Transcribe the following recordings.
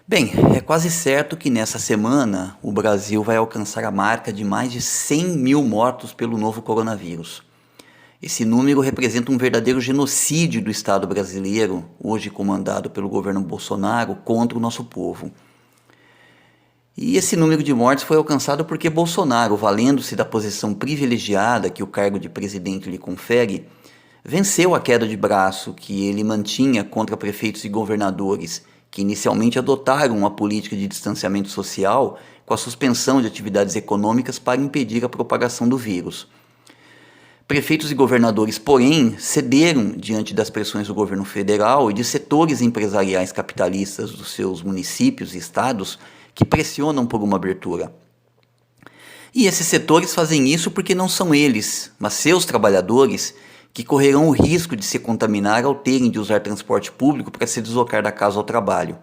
Bem, é quase certo que nessa semana o Brasil vai alcançar a marca de mais de 100 mil mortos pelo novo coronavírus. Esse número representa um verdadeiro genocídio do Estado brasileiro, hoje comandado pelo governo Bolsonaro, contra o nosso povo. E esse número de mortes foi alcançado porque Bolsonaro, valendo-se da posição privilegiada que o cargo de presidente lhe confere, venceu a queda de braço que ele mantinha contra prefeitos e governadores, que inicialmente adotaram uma política de distanciamento social com a suspensão de atividades econômicas para impedir a propagação do vírus. Prefeitos e governadores, porém, cederam diante das pressões do governo federal e de setores empresariais capitalistas dos seus municípios e estados que pressionam por uma abertura. E esses setores fazem isso porque não são eles, mas seus trabalhadores, que correrão o risco de se contaminar ao terem de usar transporte público para se deslocar da casa ao trabalho.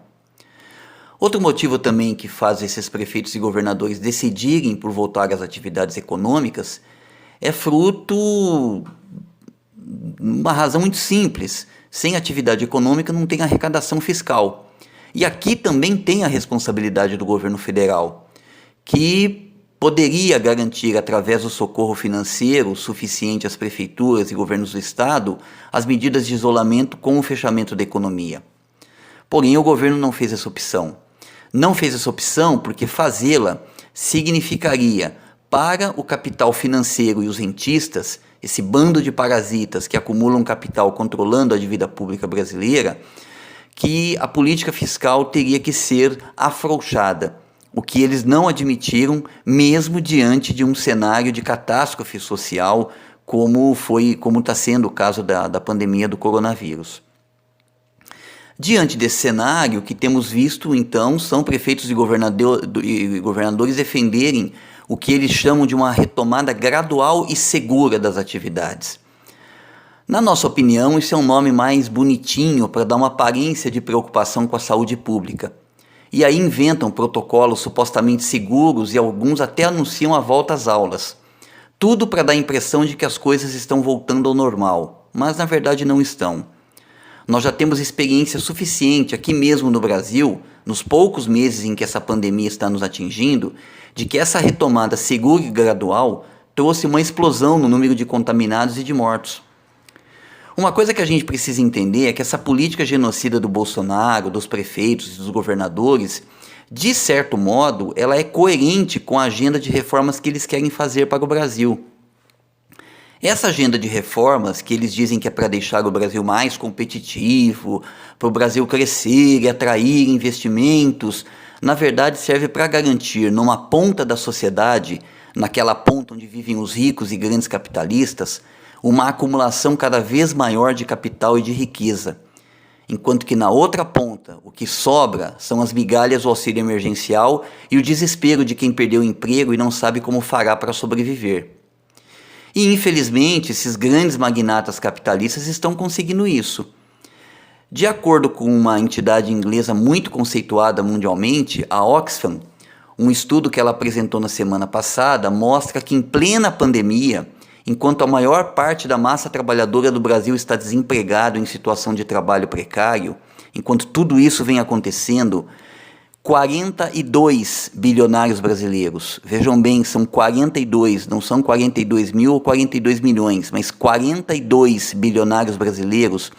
Outro motivo também que faz esses prefeitos e governadores decidirem por voltar às atividades econômicas é fruto de uma razão muito simples. Sem atividade econômica não tem arrecadação fiscal. E aqui também tem a responsabilidade do governo federal, que poderia garantir, através do socorro financeiro suficiente às prefeituras e governos do estado, as medidas de isolamento com o fechamento da economia. Porém, o governo não fez essa opção. Não fez essa opção porque fazê-la significaria, para o capital financeiro e os rentistas, esse bando de parasitas que acumulam capital controlando a dívida pública brasileira, que a política fiscal teria que ser afrouxada, o que eles não admitiram, mesmo diante de um cenário de catástrofe social, como está sendo o caso da pandemia do coronavírus. Diante desse cenário, o que temos visto, então, são prefeitos e governadores defenderem o que eles chamam de uma retomada gradual e segura das atividades. Na nossa opinião, isso é um nome mais bonitinho para dar uma aparência de preocupação com a saúde pública. E aí inventam protocolos supostamente seguros e alguns até anunciam a volta às aulas. Tudo para dar a impressão de que as coisas estão voltando ao normal, mas na verdade não estão. Nós já temos experiência suficiente aqui mesmo no Brasil, nos poucos meses em que essa pandemia está nos atingindo, de que essa retomada segura e gradual trouxe uma explosão no número de contaminados e de mortos. Uma coisa que a gente precisa entender é que essa política genocida do Bolsonaro, dos prefeitos e dos governadores, de certo modo, ela é coerente com a agenda de reformas que eles querem fazer para o Brasil. Essa agenda de reformas, que eles dizem que é para deixar o Brasil mais competitivo, para o Brasil crescer e atrair investimentos, na verdade serve para garantir numa ponta da sociedade, naquela ponta onde vivem os ricos e grandes capitalistas, uma acumulação cada vez maior de capital e de riqueza, enquanto que na outra ponta o que sobra são as migalhas do auxílio emergencial e o desespero de quem perdeu o emprego e não sabe como fará para sobreviver. E infelizmente esses grandes magnatas capitalistas estão conseguindo isso. De acordo com uma entidade inglesa muito conceituada mundialmente, a Oxfam, um estudo que ela apresentou na semana passada mostra que em plena pandemia, enquanto a maior parte da massa trabalhadora do Brasil está desempregado em situação de trabalho precário, enquanto tudo isso vem acontecendo, 42 bilionários brasileiros, vejam bem, são 42, não são 42 mil ou 42 milhões, mas 42 bilionários brasileiros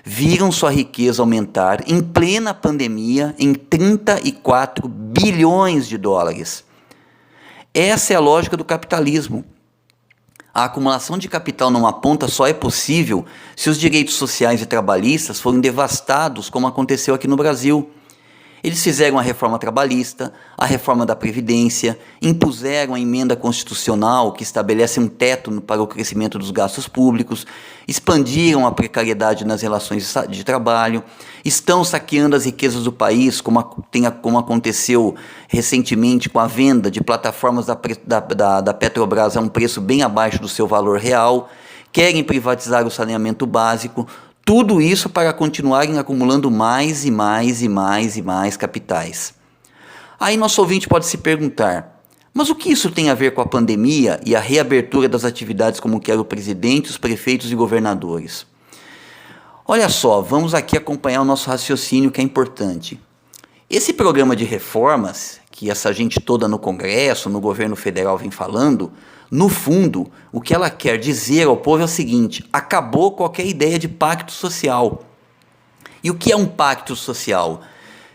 viram sua riqueza aumentar em plena pandemia em 34 bilhões de dólares. Essa é a lógica do capitalismo. A acumulação de capital numa ponta só é possível se os direitos sociais e trabalhistas forem devastados, como aconteceu aqui no Brasil. Eles fizeram a reforma trabalhista, a reforma da Previdência, impuseram a emenda constitucional que estabelece um teto para o crescimento dos gastos públicos, expandiram a precariedade nas relações de trabalho, estão saqueando as riquezas do país, como aconteceu recentemente com a venda de plataformas da Petrobras a um preço bem abaixo do seu valor real, querem privatizar o saneamento básico. Tudo isso para continuarem acumulando mais e mais e mais e mais capitais. Aí nosso ouvinte pode se perguntar, mas o que isso tem a ver com a pandemia e a reabertura das atividades como quer o presidente, os prefeitos e governadores? Olha só, vamos aqui acompanhar o nosso raciocínio que é importante. Esse programa de reformas, que essa gente toda no Congresso, no governo federal vem falando, no fundo, o que ela quer dizer ao povo é o seguinte: acabou qualquer ideia de pacto social. E o que é um pacto social?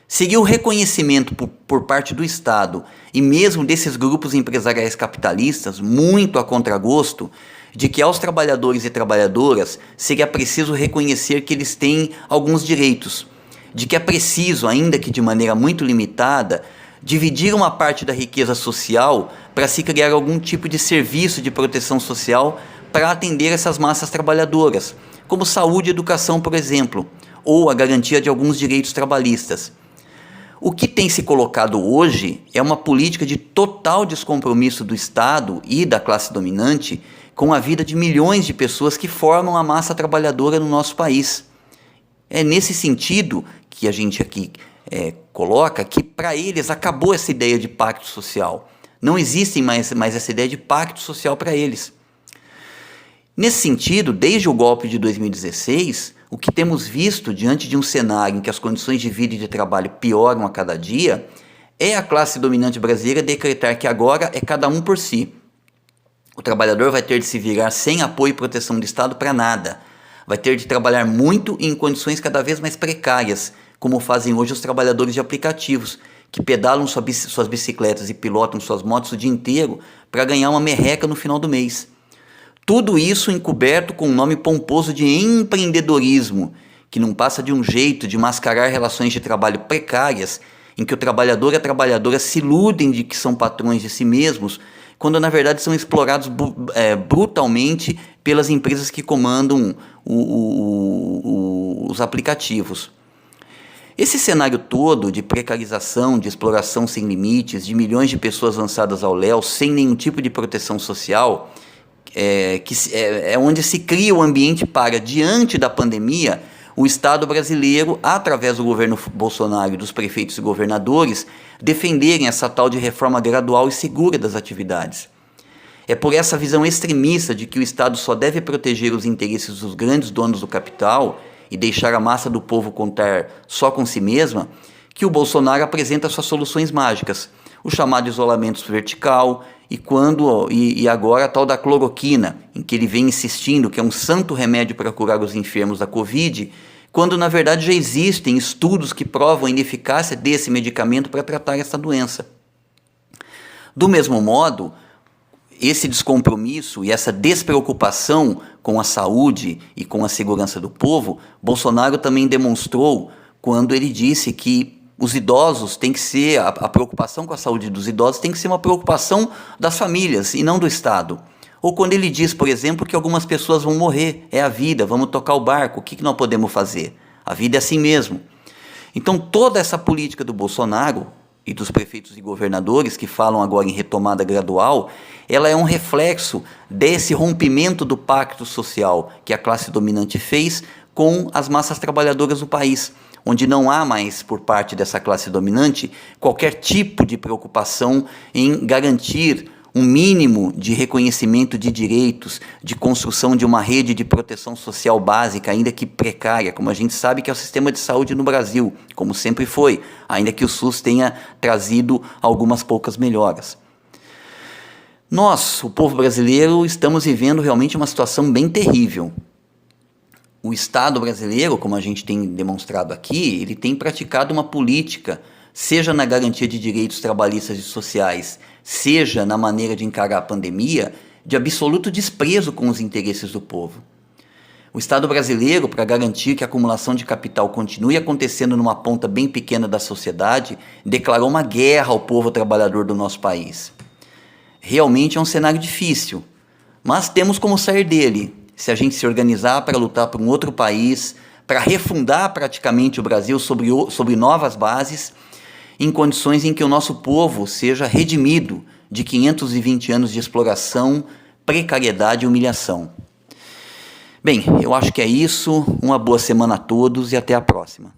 Seria o reconhecimento por parte do Estado e mesmo desses grupos empresariais capitalistas, muito a contragosto, de que aos trabalhadores e trabalhadoras seria preciso reconhecer que eles têm alguns direitos, de que é preciso, ainda que de maneira muito limitada, dividir uma parte da riqueza social para se criar algum tipo de serviço de proteção social para atender essas massas trabalhadoras, como saúde e educação, por exemplo, ou a garantia de alguns direitos trabalhistas. O que tem se colocado hoje é uma política de total descompromisso do Estado e da classe dominante com a vida de milhões de pessoas que formam a massa trabalhadora no nosso país. É nesse sentido que a gente aqui coloca que para eles acabou essa ideia de pacto social. Não existe mais essa ideia de pacto social para eles. Nesse sentido, desde o golpe de 2016, o que temos visto diante de um cenário em que as condições de vida e de trabalho pioram a cada dia, é a classe dominante brasileira decretar que agora é cada um por si. O trabalhador vai ter de se virar sem apoio e proteção do Estado para nada. Vai ter de trabalhar muito e em condições cada vez mais precárias, como fazem hoje os trabalhadores de aplicativos, que pedalam suas bicicletas e pilotam suas motos o dia inteiro para ganhar uma merreca no final do mês. Tudo isso encoberto com um nome pomposo de empreendedorismo, que não passa de um jeito de mascarar relações de trabalho precárias, em que o trabalhador e a trabalhadora se iludem de que são patrões de si mesmos, quando na verdade são explorados brutalmente pelas empresas que comandam os aplicativos. Esse cenário todo de precarização, de exploração sem limites, de milhões de pessoas lançadas ao léu sem nenhum tipo de proteção social, é onde se cria o ambiente para, diante da pandemia, o Estado brasileiro, através do governo Bolsonaro e dos prefeitos e governadores, defenderem essa tal de reforma gradual e segura das atividades. É por essa visão extremista de que o Estado só deve proteger os interesses dos grandes donos do capital e deixar a massa do povo contar só com si mesma, que o Bolsonaro apresenta suas soluções mágicas, o chamado isolamento vertical e agora a tal da cloroquina, em que ele vem insistindo que é um santo remédio para curar os enfermos da Covid, quando na verdade já existem estudos que provam a ineficácia desse medicamento para tratar essa doença. Do mesmo modo, esse descompromisso e essa despreocupação com a saúde e com a segurança do povo, Bolsonaro também demonstrou quando ele disse que os idosos têm que ser, a preocupação com a saúde dos idosos tem que ser uma preocupação das famílias e não do Estado. Ou quando ele diz, por exemplo, que algumas pessoas vão morrer, é a vida, vamos tocar o barco, o que nós podemos fazer? A vida é assim mesmo. Então toda essa política do Bolsonaro e dos prefeitos e governadores que falam agora em retomada gradual, ela é um reflexo desse rompimento do pacto social que a classe dominante fez com as massas trabalhadoras do país, onde não há mais, por parte dessa classe dominante, qualquer tipo de preocupação em garantir um mínimo de reconhecimento de direitos, de construção de uma rede de proteção social básica, ainda que precária, como a gente sabe que é o sistema de saúde no Brasil, como sempre foi, ainda que o SUS tenha trazido algumas poucas melhoras. Nós, o povo brasileiro, estamos vivendo realmente uma situação bem terrível. O Estado brasileiro, como a gente tem demonstrado aqui, ele tem praticado uma política, seja na garantia de direitos trabalhistas e sociais, seja na maneira de encarar a pandemia, de absoluto desprezo com os interesses do povo. O Estado brasileiro, para garantir que a acumulação de capital continue acontecendo numa ponta bem pequena da sociedade, declarou uma guerra ao povo trabalhador do nosso país. Realmente é um cenário difícil, mas temos como sair dele, se a gente se organizar para lutar por um outro país, para refundar praticamente o Brasil sobre novas bases, em condições em que o nosso povo seja redimido de 520 anos de exploração, precariedade e humilhação. Bem, eu acho que é isso. Uma boa semana a todos e até a próxima.